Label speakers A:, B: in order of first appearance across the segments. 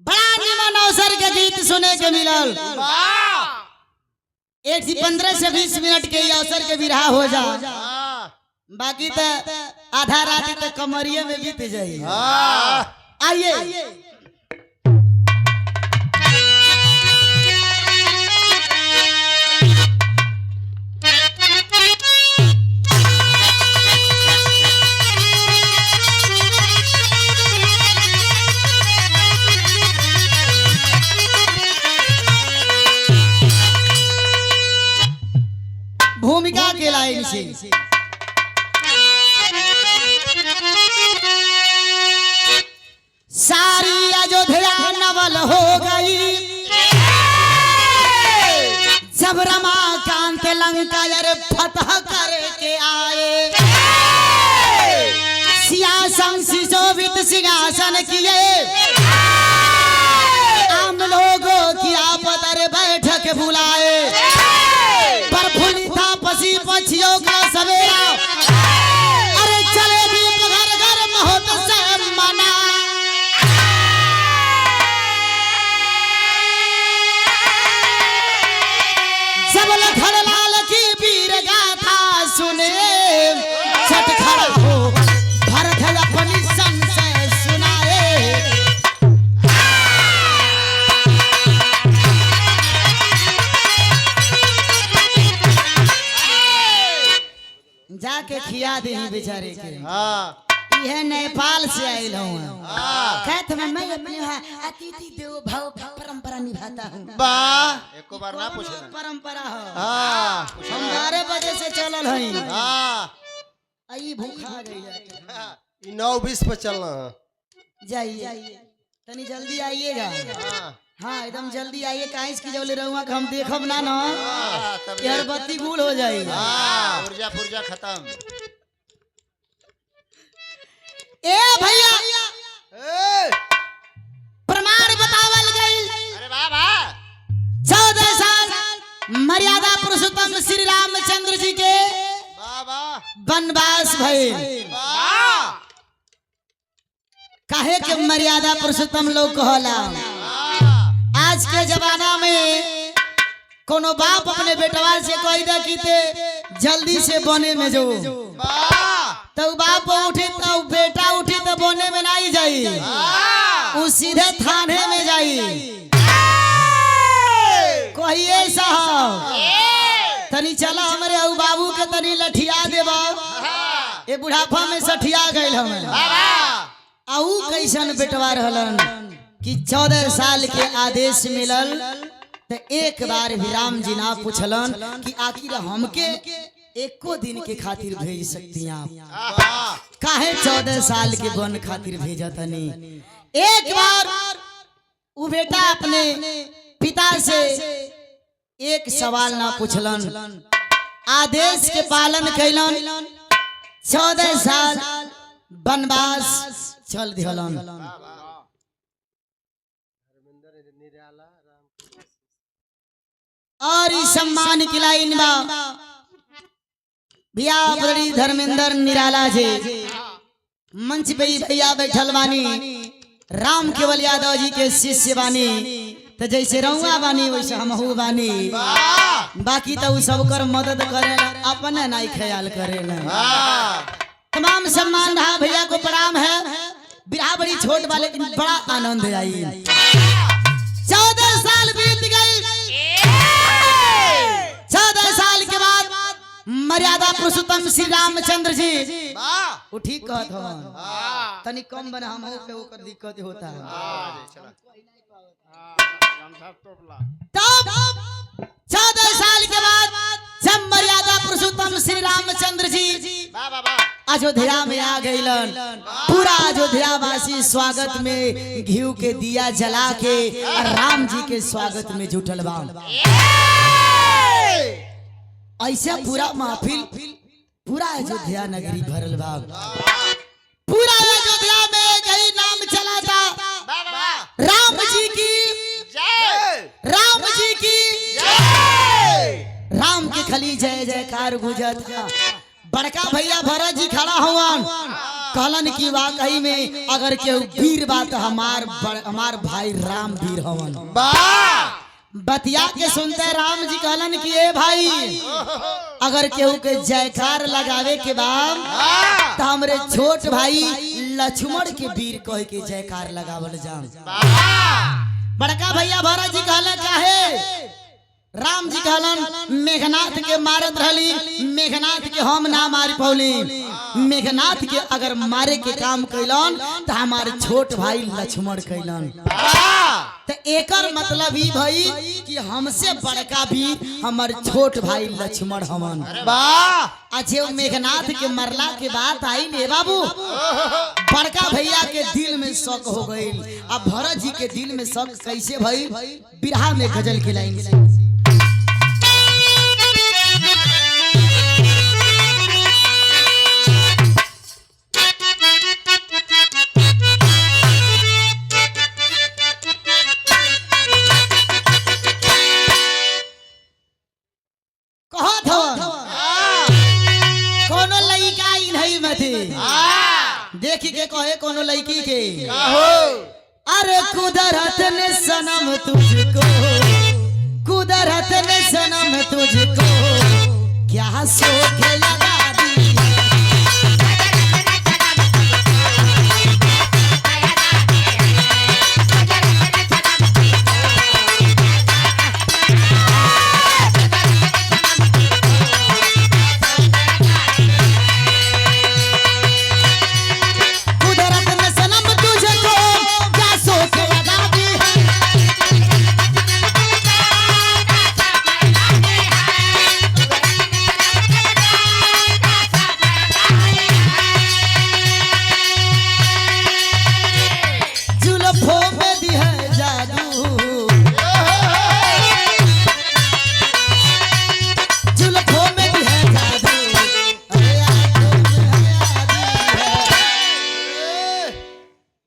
A: बड़ा निमन अवसर के गीत सुने के मिलल। 15 से 20 मिनट के अवसर के बिरहा हो जा, बाकी तो आधा रात तक कमरिए में बीत जाई। आइए भूमिका के लाइन से सारी अयोध्या नवल हो गई जब रमाकांत लंका फतह करके आए। सियासन सुशोभित सिंहासन किए, आम लोगों की आपदर बैठक बुलाए। प्रफुल्लित पसी पक्षियों का सवेरा, अरे चले दीप घर घर महोत्सव मना। जब लखन लाल की वीर गाथा सुने, छठ खड़ा हो भरत अपनी संशय सुनाए। जाके खिया दे बेचारे के। यह नेपाल से आयल हूँ। कहते मैं अपने अतिथि देवो भव परंपरा निभाता हूँ।
B: वाह, एको बार ना पूछे
A: परंपरा हो। हम 12 बजे से चलल हई। आई भूखा गई।
B: 9:20 पे चलना है।
A: जाइए तनी जल्दी आइएगा। हाँ एकदम जल्दी आइए, काहे की जब ले रहूँगा कि हम देखब ना ना यार बत्ती गुल हो जाएगी।
B: ऊर्जा पुर्जा खत्म।
A: ए भैया प्रमाण बतावल गई।
B: अरे वाह वाह।
A: 14 साल मर्यादा पुरुषोत्तम श्री रामचंद्र जी के वनवास भइल। काहे के मर्यादा पुरुषोत्तम लोग कहला। आज के जमाना में कोनो बाप अपने बेटवा से कह दे कि ते जल्दी से बने में जो, तो बाप उठी तो बेटा उठी तो बने में नहीं जाई, वो सीधे थाने में जाई। कहिए साहब तनी चला हमारे अऊ बाबू के तनी लठिया देबा। ये बुढ़ापा में सठिया गइल हमें। आऊ कैसन बेटवा रहलन कि 14 साल के आदेश मिलल तो एक बार भी राम जी ना पूछलन कि आखिर हमके एको दिन के खातिर भेज सकती आप। काहे 14 साल के वन खातिर भेजतनी। एक बार वो बेटा अपने पिता से एक सवाल ना पूछलन, आदेश के पालन कैलन। 14 साल वनवास चल दिहलन। और इस सम्मान की लाइन बा भैया बड़ी धर्मेंद्र निराला जी मंच पे भैया बैठल बानी। राम केवल यादव जी के शिष्य बानी, तो जैसे रहुआ बानी वैसे हमहू बानी। बाकी तो सब कर मदद करे, अपने नहीं ख्याल करे। तमाम सम्मान रहा, भैया को प्रणाम है। बिरहा बड़ी छोट वाले लेकिन बड़ा आनंद आई। 14 साल बीत गई। 14 साल के बाद मर्यादा पुरुषोत्तम श्री रामचंद्र जी उठी कहत हो तनी कम बना, हम पे ओकर दिक्कत होता है। तब 14 साल के बाद जब मर्यादा पुरुषोत्तम श्री रामचंद्र जी अयोध्या में आ गईलन, पूरा अयोध्या वासी स्वागत में घीव के दिया जला के राम जी के स्वागत में जुटल बा। ऐसा पूरा महफिल, पूरा अयोध्या नगरी भरल बा। पूरा अयोध्या में कई नाम चला था, राम जी की जय, राम जी की जय। राम के खली जय जयकार गुजत। बड़का भैया भरत जी खड़ा हुआ, कहलन की वाकई में अगर केहू वीर बात हमार भाई राम वीर हवन। बतिया के सुनते राम जी कहलन कि ए भाई अगर केहू के जयकार लगावे के बाद तो हमरे छोट भाई लक्ष्मण के वीर कह के जयकार लगावल जाम। बड़का भैया भरत जी कहले काहे राम जी कहलन मेघनाथ के मारत रहली, मेघनाथ के हम ना मार पौली, मेघनाथ के अगर मारे के काम कैलन तो हमारे छोट भाई लक्ष्मण कैलन। तो एकर मतलब ही भाई कि हमसे बड़का भी हमारे छोट भाई लक्ष्मण हमन। अच्छे मेघनाथ के मरला के बात आई ने बाबू, बड़का भैया के दिल में शक हो गई। अब भरत जी के दिल में शक कैसे भाई, बिरहा में गजल की लाइन देखी के कहे कोनो लड़की के अरे कुदरत ने सनम तुझको, कुदरत ने सनम तुझको क्या शौक लगा दिया।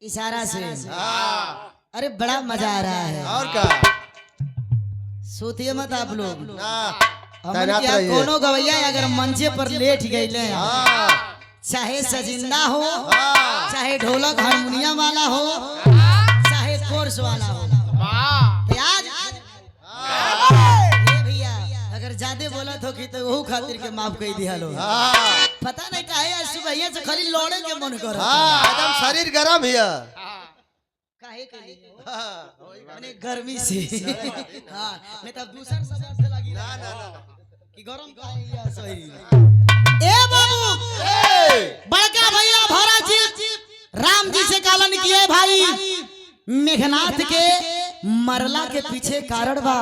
A: इशारा से अरे बड़ा मजा आ रहा है।
B: और क्या
A: सोचिए मत आप लोग, कोनो गवैया अगर मंचे पर लेट गए चाहे सजिंदा हो, चाहे ढोलक हारमोनियम वाला हो, चाहे कोर्स वाला हो, भैया अगर ज्यादा बोला तो कि तो वो खातिर के माफ कर दिया लो। पता नहीं काहे सुबह से खाली लौड़े के मन कर
B: एकदम शरीर गरम है
A: काहे के लिए माने गर्मी से हां नहीं तब दूसरा सब से लगी ना कि गरम काहे या सही। ए बाबू बड़का भैया भरत जी राम जी से कहलन किए भाई मेघनाथ के मरला के पीछे कारण बा।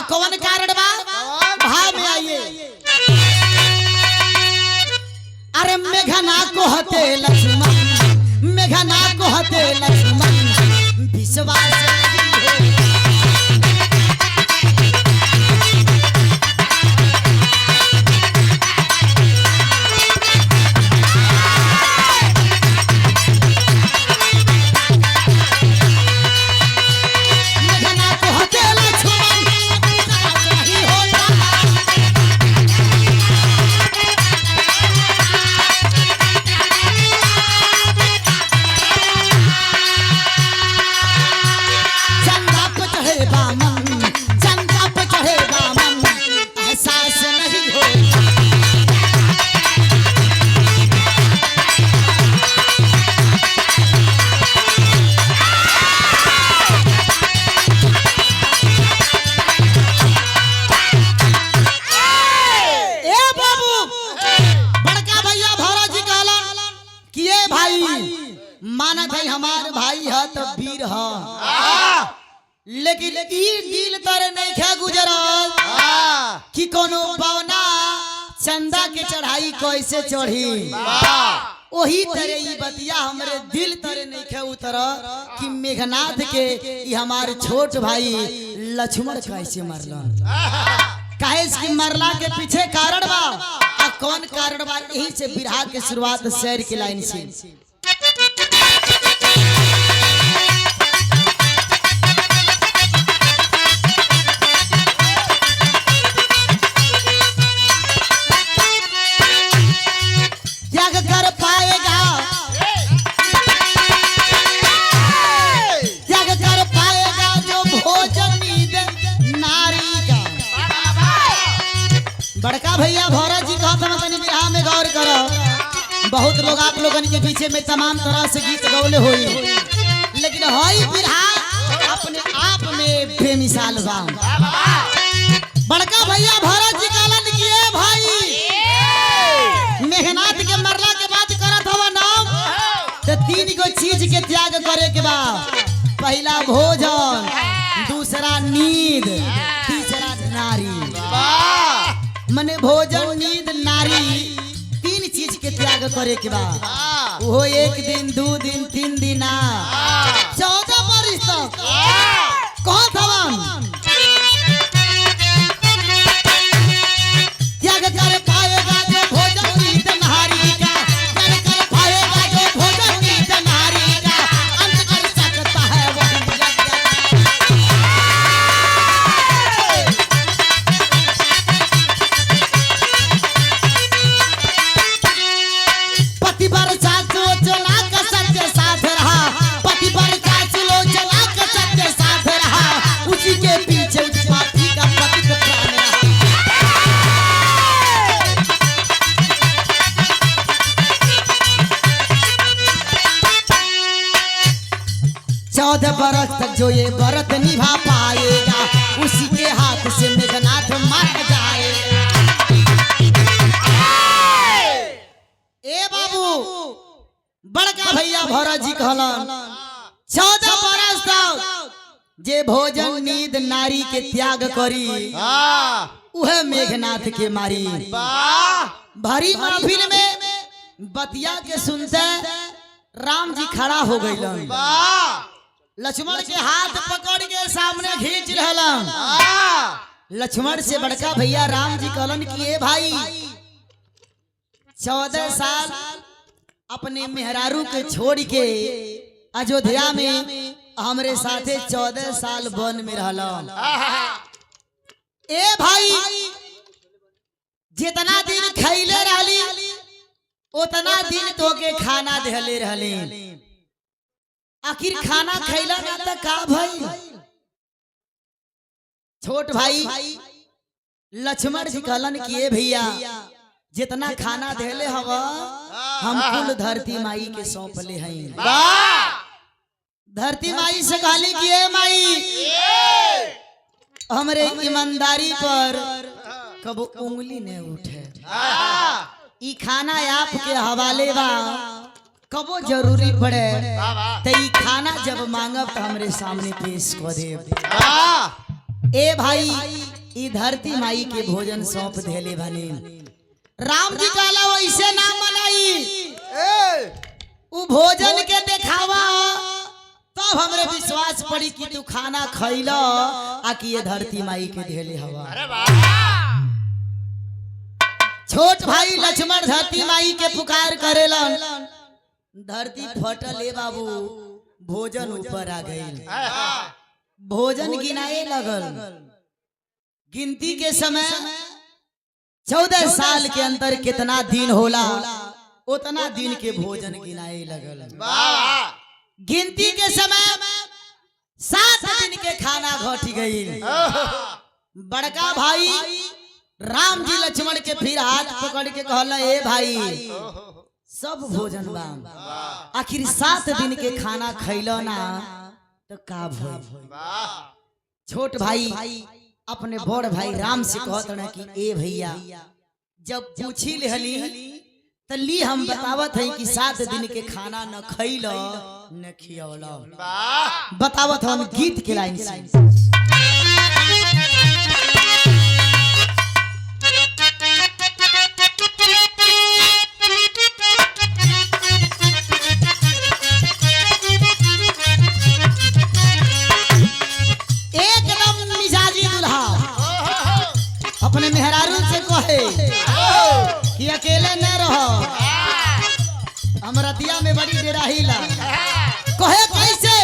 A: कौन कारण बा भाव में आइए। अरे मेघना को हते लक्ष्मण, मेघना को हते लक्ष्मण विश्वास नहीं है। मानत है हमारे भाई है तो वीर है, लेकिन दिल तर नहीं खे गुजरत कि कोनो पवना चंदा के चढ़ाई कैसे चढ़ी। वही तरह ई बतिया हमरे दिल तरे नहीं खे उतर कि मेघनाथ के ई हमारे छोट भाई लक्ष्मण कैसे मरलन। काहे कि मरला के पीछे कारण बा। आ कौन कारण बा, यही से बिरहा के शुरुआत शेर की लाइन से। त्याग कर पाएगा करो। बहुत लोग आप लोगन के पीछे में तमाम तरह से गीत गौले हुई, लेकिन हई बिरहा अपने आप में बेमिसाल बा। बड़का भैया भरत जी कालन किए भाई मेघनाथ के मरला के बाद करत हवा नाम तो 3 गो चीज के त्याग करे के बा। पहला भोजन, दूसरा नींद, तीसरा नारी। मने भोजन, नींद, नारी 3 चीज के त्याग करे के बा। वो 1 दिन 2 दिन 3 दिन 14 बरिस तक कहत हवन त्याग कर पाएगा जो भोजन नींद नारी का, त्याग कर पाएगा जो भोजन नींद नारी का, अंत कर सकता है वो पति पर सासो चला का सत्य साथ रहा, पति पर सासो चला का सत्य साथ रहा, उसी के पीछे उस पापी का पति को प्राण रहा। 14 बरस तक जो ये व्रत निभा पाएगा, उसी के हाथ से मेघनाथ मर जाएगा। ए बाबू बड़का भैया भरत जी कहलन 14 बरस तक जे भोजन नींद नारी के त्याग करी उहे मेघनाथ के मारी। भरी महफिल में बतिया के सुनते राम जी खड़ा हो गइलन, लक्ष्मण के हाथ पकड़ के सामने खींच रहलन। लक्ष्मण से बड़का भैया राम जी कहलन कि ए भाई 14 साल अपने मेहरारू के छोड़ के अयोध्या में हमरे साथे 14 साल वन में रहलन। ए भाई जितना दिन खैले रहली उतना दिन तो के खाना देहले रहले, आखिर खाना खैला ना त का भई? छोट भाई लक्ष्मण जी कहलन कि ए भैया जितना खाना देले हवा हम कुल धरती माई के सौंपले हैं। धरती माई से कहली कि ए माई हमरे ईमानदारी पर कबो उंगली न उठे, ई खाना आपके हवाले बा, कबो जरूरी पड़े तो ई खाना जब मांगब तो हमरे सामने पेश कर दे। ए भाई ई धरती माई के भोजन सौंप देले बने। राम जी कहला वैसे ना मनाई, उ भोजन के देखावा तब हमरे विश्वास पड़ी कि तू खाना खैला आ कि ये धरती माई के देले हवा। छोट भाई लक्ष्मण धरती माई के पुकार करेलन, धरती फटल ए बाबू, भोजन ऊपर आ गई। भोजन गिनाए लगल, गिनती के समय 14 साल के अंदर कितना दिन होला उतना दिन के भोजन गिनाए लगल। गिनती के समय 7 दिन के खाना घट गई। बड़का भाई राम जी लक्ष्मण के फिर हाथ पकड़ के कहला ए भाई सब भोजन बा, आखिर 7 दिन के खाना खैलो ना तो का भई? छोट भाई अपने बड़ भाई राम से कहत ना कि ए भैया जब पूछी लेहली तो ली हम बतावत है कि 7 दिन के खाना न खैलो न खियौलो। बतावत हम गीत के लाइन से। अपने मेहरारू से कहे कि अकेले न रहो, हम रतिया में बड़ी डेराहिला। कहे कैसे?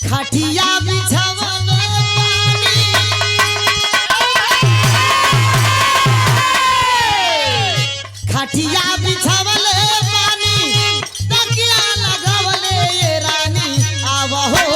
A: खटिया बिछावन पानी, खटिया बिछावल पानी, तकिया लगावले ये रानी आवहो।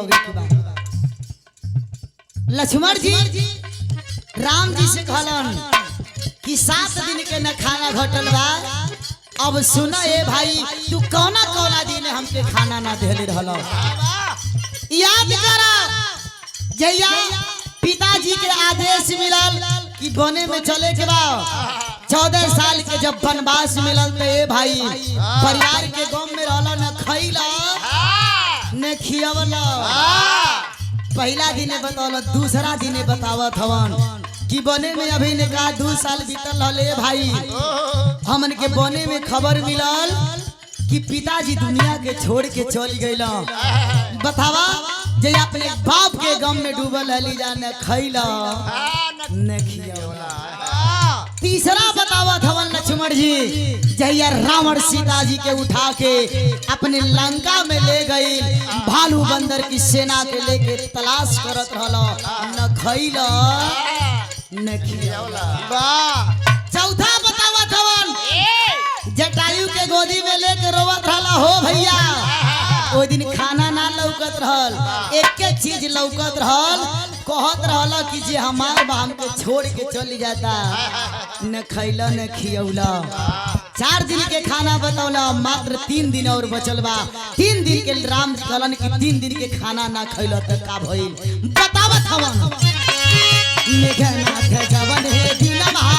A: कहोगे की बात। लक्ष्मण जी राम जी से कहलन कि 7 दिन के न खाना घटल बा। अब सुना ए भाई तू कौना दिन हमके खाना ना देले रहलो। याद करा जैया पिताजी के आदेश मिलल कि बने में चले के बा। 14 साल के जब वनवास मिलल तो ए भाई परिवार के गांव में रहला न खइला न खियावला। पहला दिन बतौल दूसरा दिन बतावत हवन कि बने में अभी ने कहा 2 साल बीतल रहले भाई। हमन के बने में खबर मिलल कि पिताजी दुनिया के छोड़ के चल गइल। बतावा जे अपने बाप के गम में डूबल हली जा न खइला न खियावला। तीसरा बतावत हवन लक्ष्मण जी जहिया रावण सीता जी के उठा के अपने लंका में ले गई। भालू बंदर की सेना के लेके तलाश करत रहलो न खइला न खियावला। चौथा बतावत हवन जटायु के गोदी में लेके रोवत रहला हो भैया। ओ दिन खाना ना लौकत रहल, एक चीज लौकत रहल, कहत रहल कि जे हमार बाम के छोड़ के चली जाता न खैला न खियौला। 4 दिन के खाना बतौला, मात्र 3 दिन और बचल बा। 3 दिन के राम कहलन कि 3 दिन के खाना ना खैला त का भइल बतावत हवन। मेघनाथ जवन हे दिनमा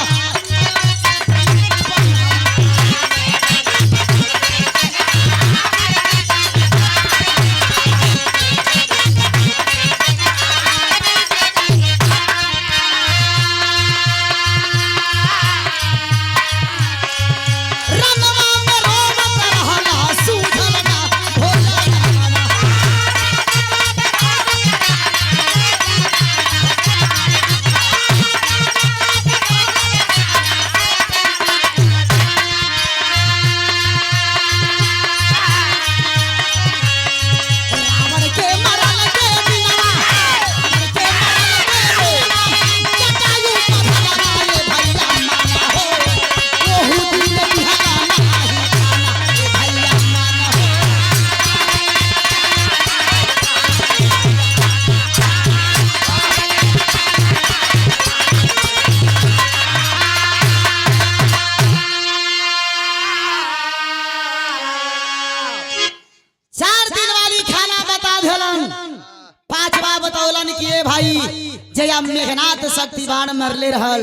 A: जया मेघनाथ शक्ति बाण मरले रहल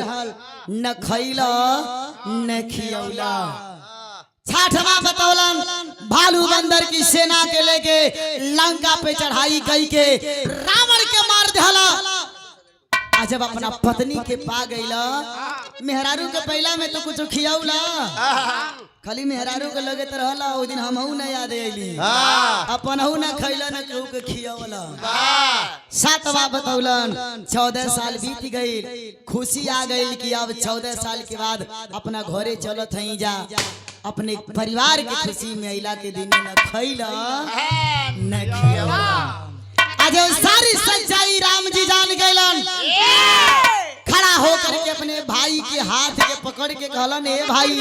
A: न खैला न खियौला। 6ठवां बतौलन भालू बंदर की सेना के लेके लंका पे चढ़ाई कई के रावण के मार दिहला। जब अपना पत्नी के पा गईला मेहरारू के पहला में तो कुछ खियौला, खाली मेहरारू के लगे रहला। ओ दिन हमहू न याद आइली अपनहू न खैला न केहू के खियौला। 7वां बतौलन 14 साल बीत गई, खुशी आ गई कि अब 14 साल के बाद अपना घरे चलत हई जा। अपने परिवार के खुशी में अइला के दिन न खैला न खियौला। आज सारी सच्चाई राम जी जान गइलन। खड़ा होकर के अपने भाई के हाथ के पकड़ के कहलन ए भाई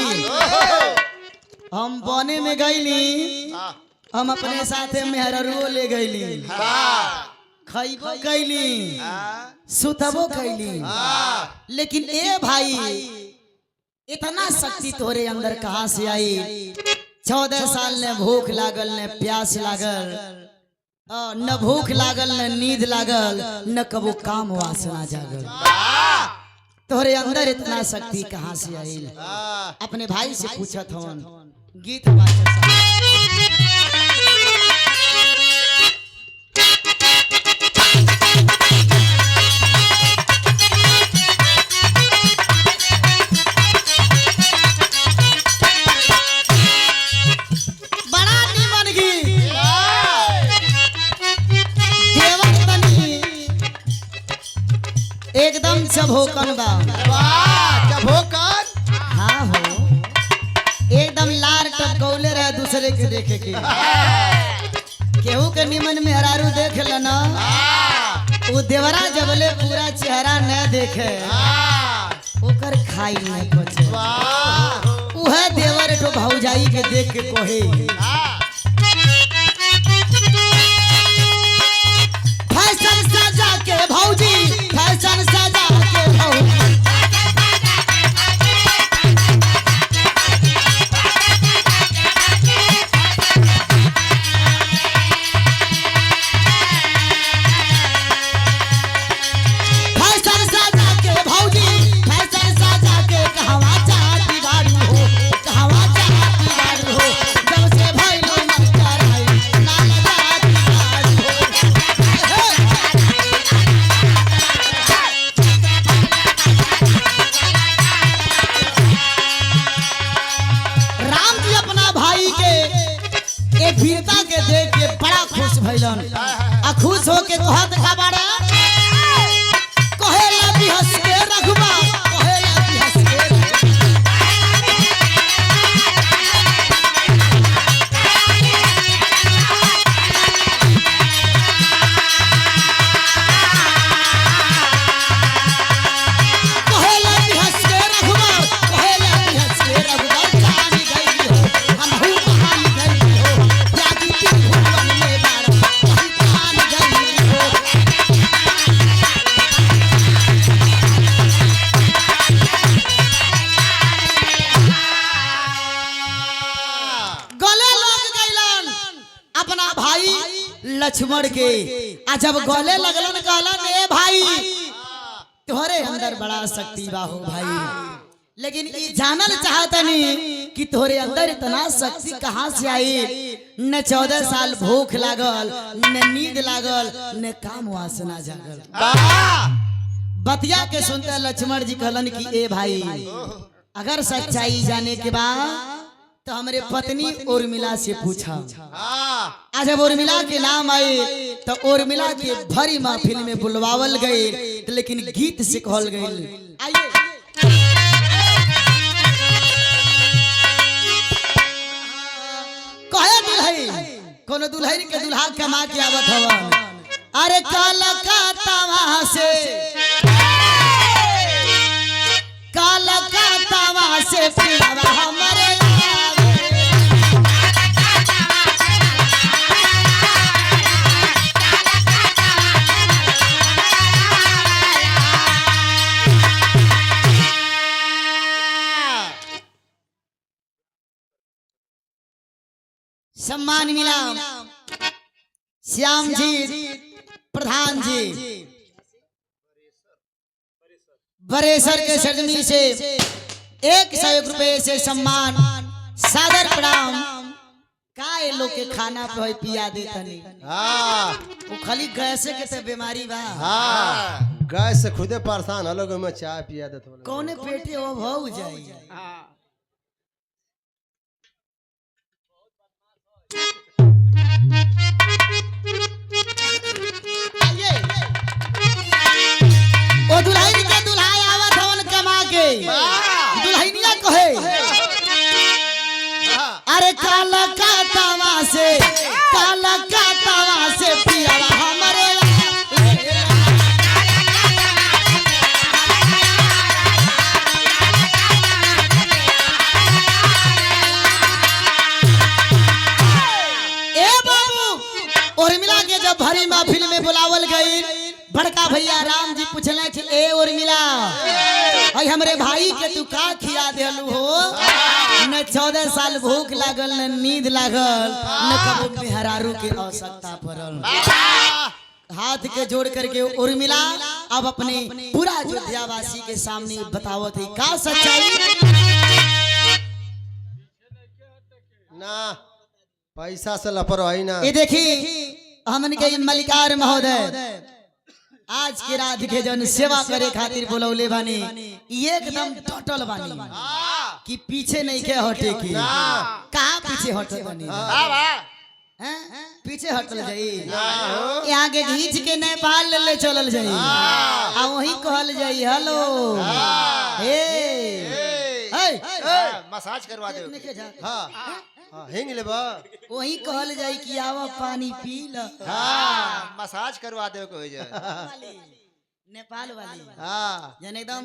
A: हम बने में गईली, हम अपने साथे मेहरारू ले गईली, खइबो कैली सुतबो कैली, लेकिन ए भाई इतना शक्ति तोरे अंदर कहाँ से आई? 14 साल ने भूख लागल न प्यास लागल, न भूख लागल न नींद लागल, न कबो काम वासना जागल। तोरे अंदर इतना शक्ति कहाँ से आई? अपने भाई से पूछत हवन। गीत एकदम चभोकन बा।
B: चभोकन?
A: हाँ हो, एकदम लार टपकौले रहे दूसरे के देखे के। केहू के निमन में हरारू देख लेना, वो देवरा जबले पूरा चेहरा न देखे ओकर खाई न पचे। उहे देवर तो भौजाई के देख के कोहे लक्ष्मण के आ जब गले लगलन कहलन ए भाई तोहरे अंदर बड़ा शक्ति बा हो भाई, लेकिन ये जानल चाहतनी कि तोहरे अंदर इतना शक्ति कहाँ से आई। न 14 साल भूख लागल, न नींद लागल, न काम वासना जागल। बतिया के सुनते लक्ष्मण जी कहलन कि ए भाई अगर सच्चाई जाने के बाद तो हमारे पत्नी उर्मिला से पूछा। आज जब उर्मिला के नाम आए तो उर्मिला के भरी महफिल में बुलवावल गए, लेकिन गीत से कहल गए। आइए कहे दुल्हन कोनो दुल्हन के दुल्हा कमा के आवत हवन। अरे कलकत्ता से पियावा हमारे सम्मान मिला। श्याम जी, प्रधान जी, बरेसर के सरजमी से 101 रुपए से सम्मान, सादर प्रणाम। का लोग के खाना पे पिया देतनी। वो खाली गैस के ते बीमारी बा।
B: गैस से खुदे परेशान हो लोग में चाय पिया देत
A: कौने पेटे वो भौ जाई। ओ दुल्हन के दुल्हा आवत हवन कमा के। दुल्हनिया कहे अरे कलकत्ता से पियावा हमारे ए बाबू उर्मिला के जब भरी महफिल में बुलावल गई, बड़का भैया राम जी पूछले कि ए उर्मिला भाई हमरे भाई के तू का खिया देलू हो। न 14 साल भूख लागल, न नींद लागल, न कबो मेहरारू के आवश्यकता पड़ल। हाथ के जोड़ करके उर्मिला अब अपने पूरा अयोध्यावासी के सामने बतावत है का सच्चाई।
B: ना पैसा से लापरवाही ना।
A: ये देखी हमन के मलिकार महोदय आज के रात के जन सेवा करे खातिर बोलौले बानी, एकदम टोटल बानी कि पीछे नहीं के हटे की। कहाँ पीछे हटल बानी? पीछे हटल जाई, यहाँ के घींच के नेपाल ले चलल जाई, आ वही कहल जाई हेलो
B: मसाज करवा दे। हाँ हिंग लेबा।
A: वही कहल जाई कि आवा पानी पी ल।
B: मसाज करवा दे को हो जाए।
A: नेपाल वाली जन एकदम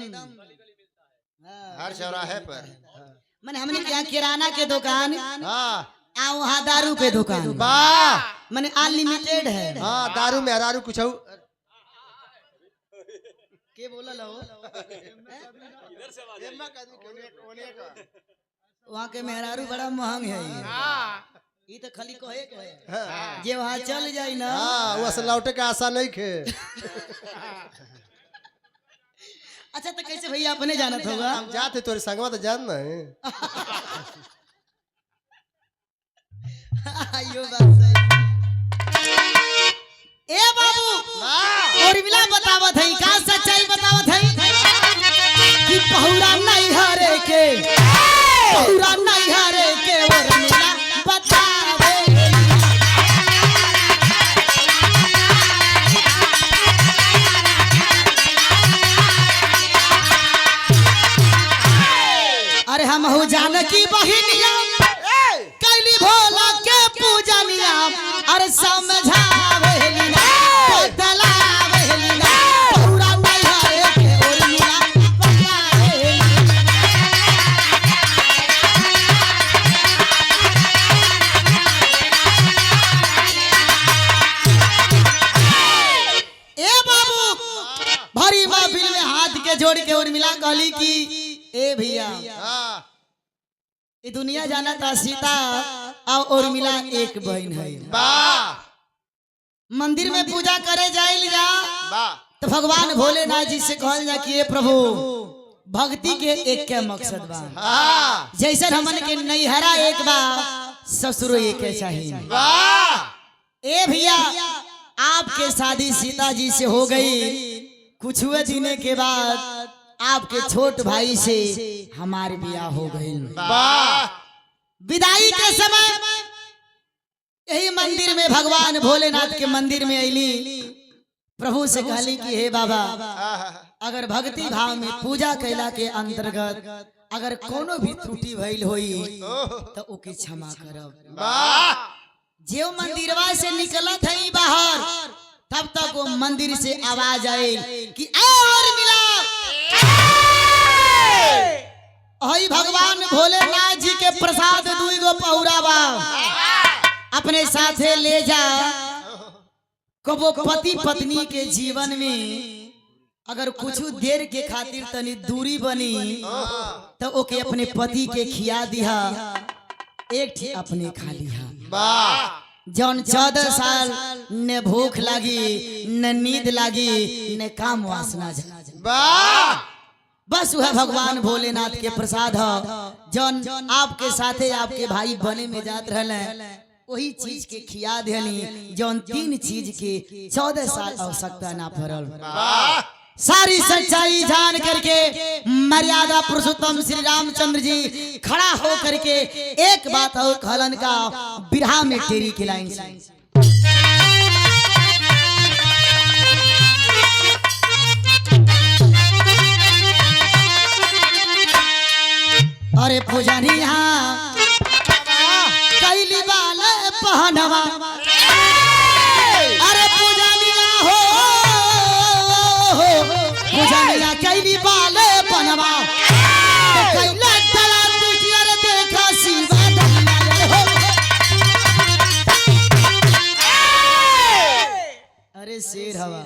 B: हर चौराहे पर।
A: मैंने हमने क्या किराना के दुकान आ वहाँ दारू के दुकान मैंने अनलिमिटेड है।
B: दारू में हरारू कुछ
A: के बोला लो वहाँ के मेहरारू बड़ा महंग है। ये तो खाली कहे के जे वहाँ चल जाई ना
B: वो असल लौटे का आशा नहीं खे।
A: अच्छा तो कैसे भैया अपने जानत होगा?
B: जाते तोरे संगवा तो जान ना है।
A: यो बात सही। ए बाबू उर्मिला बतावत है का सच्चाई बतावत है कि पहुरा नहीं हरे के पहुरा नहीं हरे के उर्मिला बतावे। अरे हम हो जानकी बहिनिया कैली भोला के पूजनिया। अरे समझावेली ना बतलावेली ना पहुरा नहीं हरे के उर्मिला बतावेली। ए बाबू भरी महफिल में हाथ के जोड़ के उर्मिला कहली कि ए भैया ये दुनिया जाना था सीता और उर्मिला एक बहन है। मंदिर में पूजा करे जाइल जा
C: वाह
A: तो भगवान भोलेनाथ जी से कहल जा कि हे प्रभु भक्ति के एक के मकसद बा।
C: हाँ
A: जैसे हमन के नैहरा एक बा ससुरो एक के चाहिए।
C: वाह
A: ए भैया आपके शादी सीता जी से हो गई, कुछ हुए दिने के बाद आपके छोट भाई से हमारे ब्याह हो गई।
C: वाह
A: विदाई के समय यही मंदिर में भगवान भोलेनाथ के मंदिर में अली, प्रभु से कहली कि हे बाबा अगर भक्ति भाव में पूजा कैला के अंतर्गत अगर कोनो भी त्रुटि भइल होई तो ओके क्षमा करब।
C: वाह
A: जो मंदिरवा से निकलत है बाहर तब तक वो मंदिर से आवाज आए कि और मिला। हई भगवान भोलेनाथ जी के प्रसाद दुई गो पहुरावा अपने साथे ले जा। कबो पति पत्नी के जीवन में अगर कुछ देर के खातिर तनी दूरी बनी तो ओके अपने पति के खिया दिहा, एक ठी अपने खा लिहा।
C: वाह
A: जौन 14 साल न भूख लगी न नींद लगी न काम वासना जागी।
C: वाह
A: बस वह भगवान भोलेनाथ के प्रसाद है जौन आपके साथे आपके भाई बने में जात रहले वही चीज के खिया देनी जौन 3 चीज के 14 साल आवश्यकता ना पड़ल।
C: वाह
A: सारी सच्चाई जान करके मर्यादा पुरुषोत्तम श्री रामचंद्र जी खड़ा हो करके एक बात और कहलन का बिरहा में तेरी की लाइन से। अरे पूजनिया कैली वाले पहनवा, अरे पूजनिया हो पूजनिया कैली वाले पहनवा कैला तला तुझी अरे देखा शिवा दलिया हो। अरे शेर हवा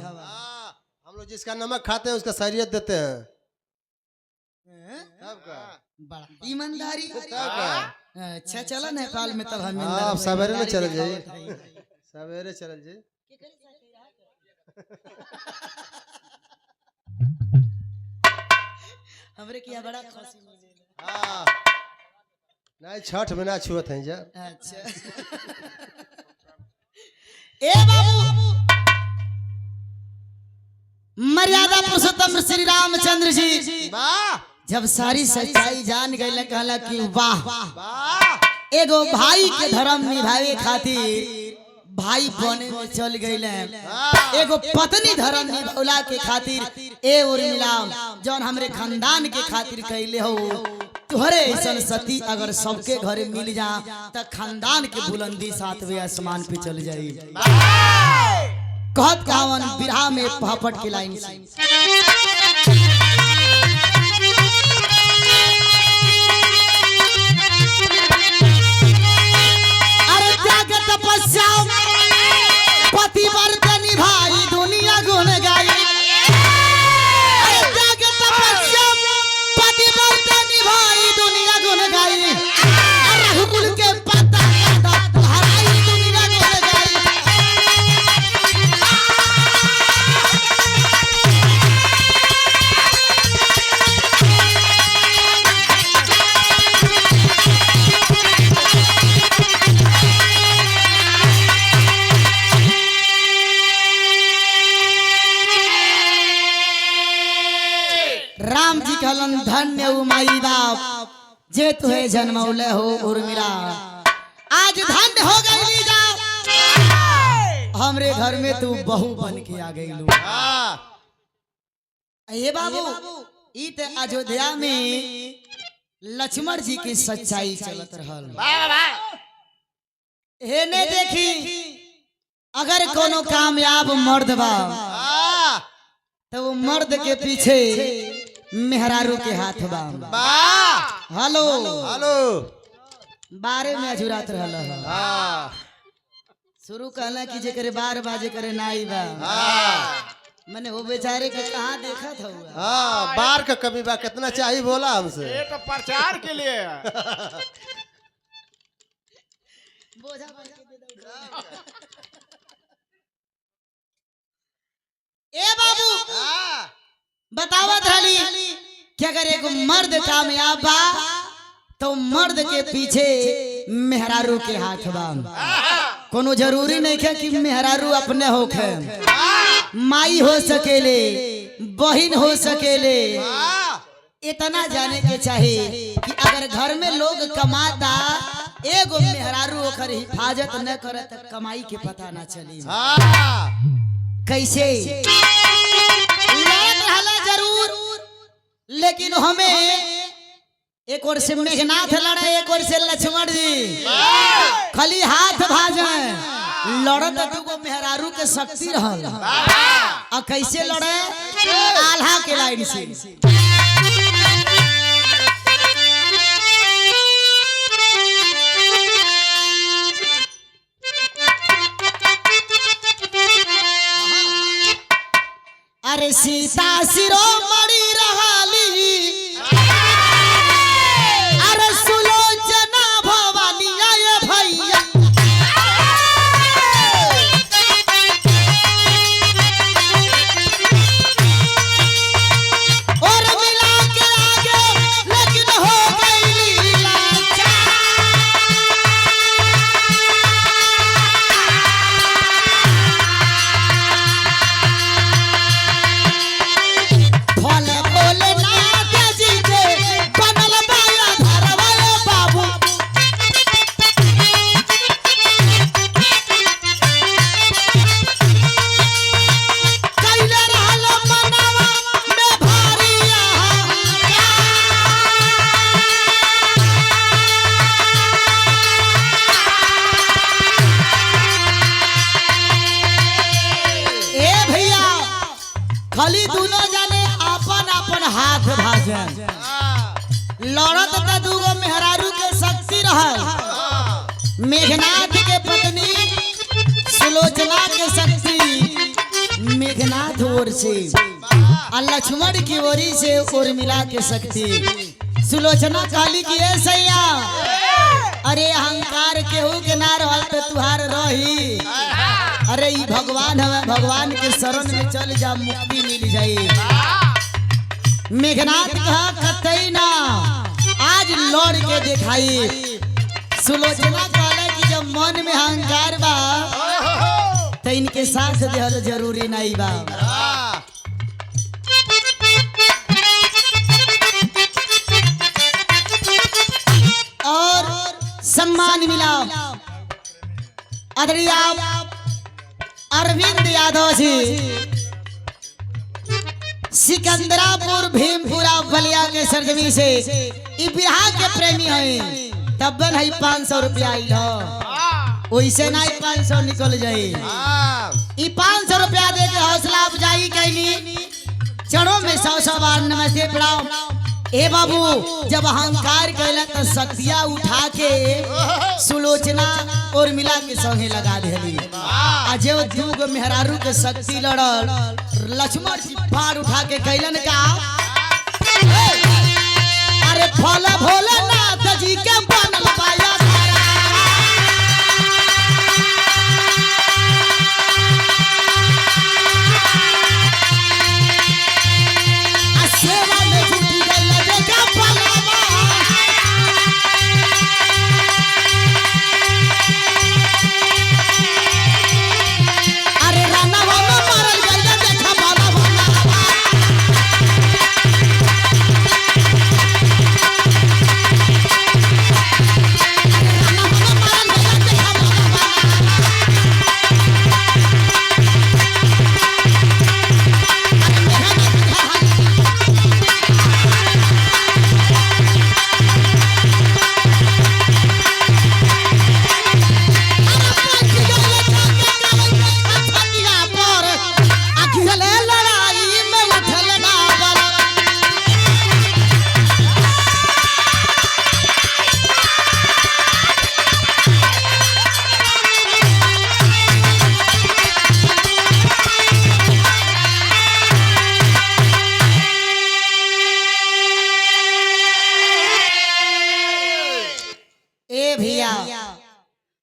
B: हम लोग जिसका नमक खाते हैं उसका शरीयत देते हैं। सबका
A: बड़ा ईमानदारी।
B: सबका
A: अच्छा चलो नेपाल में तब हम
B: आप सवेरे में चल जाइए, सवेरे चल जाइए।
A: हमरे किया बड़ा खुशी मिले।
B: हाँ नहीं छठ में ना छुअत हैं जा।
A: अच्छा ए बाबू मर्यादा पुरुषोत्तम श्री रामचंद्र जी
C: वाह
A: जब सारी सच्चाई जान गए कहला कि वाह
C: वाह
A: एगो भाई के धर्म निभावे खातिर भाई बने में चल गए, एगो पत्नी धर्म निभौला के खातिर ए और मिलाम जौन हमरे खानदान के खातिर कैले हो। तुहरे ऐसन सती अगर सबके घरे मिल जा त खानदान के बुलंदी 7वें आसमान पे चल जाई। कहत कावन बिरहा में पहपट के लाइन से। अरे त्याग तपस्या पतिव्रत निभाई दुनिया गुण गाई। अरे त्याग तपस्या पतिव्रत निभाई दुनिया गुण गाई। रघुकुल के पत्ता हराई दुनिया गुण गाई। राम जी कहलन धन्य हो माई बाप जे तुहे जन्मौले हो उर्मिला, आज धन्य हो गई जा हमरे घर में तू बहू बन के आ गई। ये बाबू ई ते अयोध्या में लक्ष्मण जी की सच्चाई चलत रहल। हेने देखी अगर कोनो कामयाब मर्द बा तो वो मर्द के पीछे मेहरारू के हाथ बा। हेलो
B: हेलो
A: बारे में अजुरात रहल है।
B: हाँ
A: शुरू कहला कि जे करे 12 बाजे करे नाई बा। मैंने वो बेचारे के कहाँ देखा था हुआ।
B: हाँ बार का कभी बा कितना चाहिए बोला हमसे।
C: ये तो प्रचार के लिए
A: बोझा भर के दे दो। ए बाबू बतावत रहली कि अगर एक मर्द कामयाब बा तो मर्द के पीछे मेहरारू के हाथ बा। कोनो जरूरी नहीं है कि मेहरारू अपने होखे, माई हो सकेले, बहन हो सकेले। इतना जाने के चाहिए कि अगर घर में लोग कमाता एगो मेहरारू ओकर हिफाजत न करे तो कमाई के पता ना चली। कैसे जरूर, लेकिन हमें एक ओर से मेघनाथ लड़े, एक ओर से लक्ष्मण जी खाली हाथ भाजे लड़त दुगो मेहरारू के शक्ति रहल। और कैसे लड़े? आल्हा के लाइन से। अरे सीता शिरोमणि रहली, अरे सुलोचना भवानी आए भैया। और मिला के आगे लेकिन हो गई लाचार। खाली दोनों जाने अपन अपन हाथ भाजे लड़त त दूगो मेहरारू के शक्ति रहल। मेघनाथ के पत्नी सुलोचना के शक्ति मेघनाथ ओर से, और लक्ष्मण की ओरी से उर्मिला के शक्ति। सुलोचना कहली कि ए सैया, अरे अहंकार केहू के ना रहल तो तुहार रही। अरे ई भगवान हमें, भगवान के शरण में चल जा, मुक्ति मिल जाई। मेघनाथ कहा कतई ना, आज लड़ के दिखाई। सुलोचना कहले कि जब मन में अहंकार बा तो इनके साथ देहल जरूरी नहीं बा। और सम्मान मिला आदरणीय अरविंद यादव जी, सिकंदरापुर भीमपुरा बलिया के सरजमी से ई बिहार के प्रेमी हैं। तब है 500 रुपया आई हो, वैसे नहीं 500 निकल जाये। ई 500 रुपया दे के हौसला अफजाई कैली, चढ़ो में 100 बार नमस्ते प्रणाम। ए बाबू जब अहंकार कैला तो शक्तिया उठा के सुलोचना और मिला के संगे लगा देली। आज दूगो मेहरारू के शक्ति लड़ल, लक्ष्मण जी फाड़ उठा के कैलन का, अरे भोला भोलेनाथ जी के बनल पाया।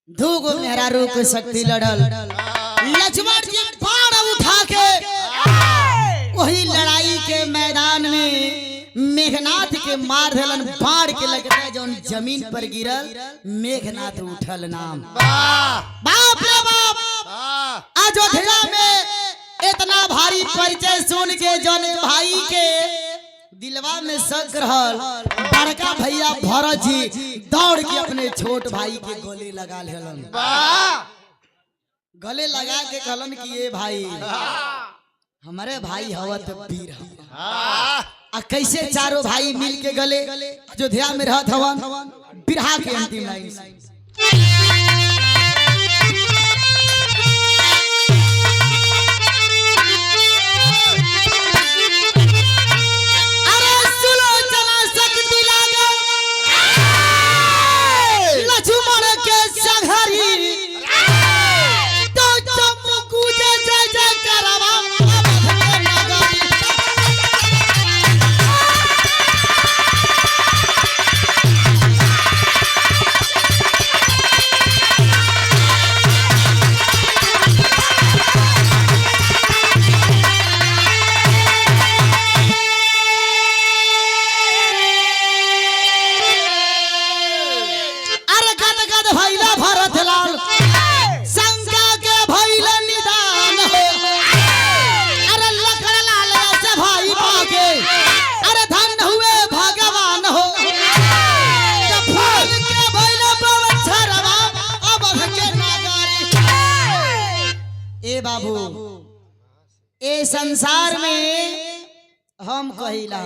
A: दूगो मेहरारू के शक्ति लड़ल, लक्ष्मण जी बाण उठा के मैदान में मेघनाथ के मार देलन बाढ़ के लगता जौन जमीन पर गिरल मेघनाथ उठल नाम। बाप रे बाप, अयोध्या में इतना भारी परिचय सुन के जौन भाई के दिलवा में शक रहल, बड़का भैया भरत जी दौड़ के अपने छोट भाई के गले लगा लेलन। गले लगा के कहलन कि ये भाई हमारे भाई हवा तो पीर आ कैसे चारों भाई मिल के गले अयोध्या में रहत हवन। बिरहा के अंतिम लाइन बाबू ए संसार में हम कहिला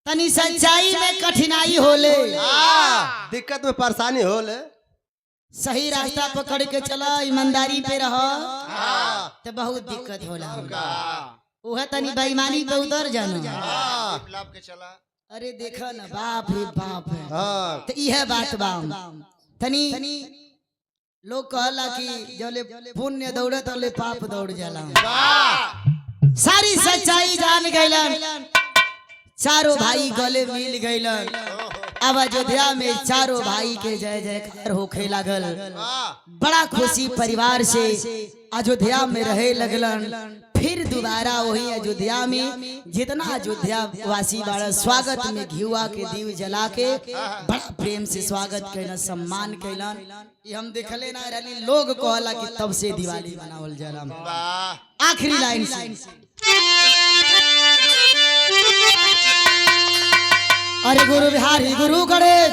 A: तनी सच्चाई में कठिनाई होले,
B: दिक्कत में परेशानी होले,
A: सही रास्ता पकड़ के चला ईमानदारी पे रह तो बहुत दिक्कत होला। वह तनी बेईमानी पे उतर जाना। अरे देखा ना बाप रे बाप है तो यह बात बा। तनी लोग कहला कि जले पुण्य दौड़े तो पाप दौड़ जाला। सारी सच्चाई जान गइलन, चारों भाई गले मिल गइलन। अब अयोध्या में चारों भाई के जय जयकार होखे लागल। बड़ा खुशी परिवार से अयोध्या में रहे लगलन। फिर दोबारा वही अयोध्या में जितना अयोध्या वासी बड़ा स्वागत में घिउआ के दीव जला के बड़ा प्रेम से स्वागत कैलन, सम्मान कैलन। हम देखले ना रहनी लोग कहला कि तब से दिवाली मनावल जाला। आखिरी लाइन से अरे गुरु बिहारी गुरु गणेश